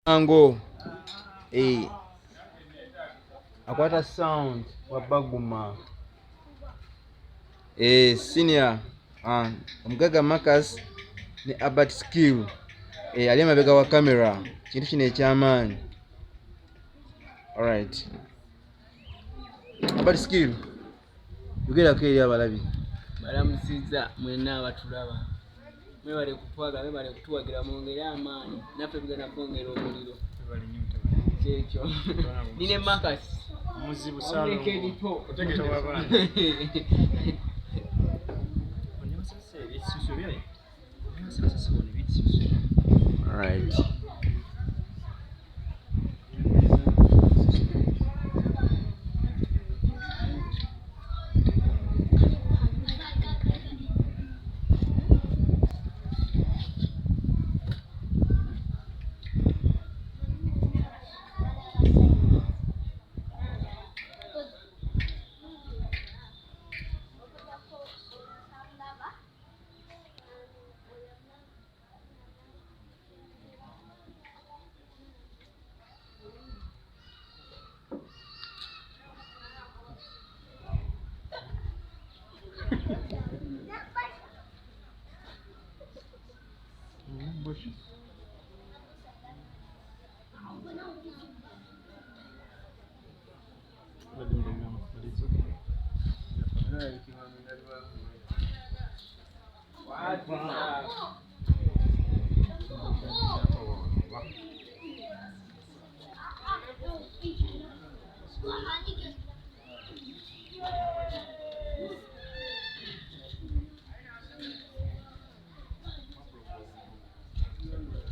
Lugobango akwata sound wa baguma senior omugaga Marcus ne Albert Skill ali emabega wa camera. Kintu kino eky'amaanyi. Alright, Albert Skill yogerako eri abalabi. Balamusizza mwenna abatulaba, mwebale kutwaga, mwebale kutuwagira mwongere amaanyi, naffe tugenda kwongera omuliro. Kyekyo nine Marcus muzibu sana otegeka wabana Alright.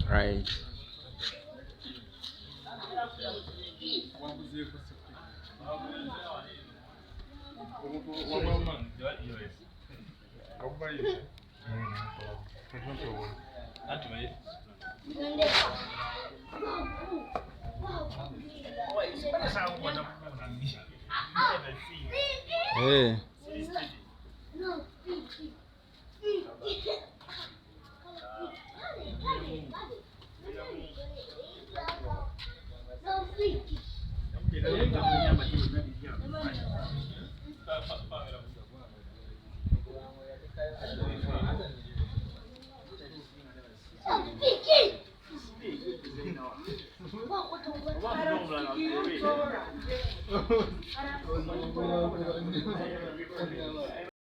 Right. Hey.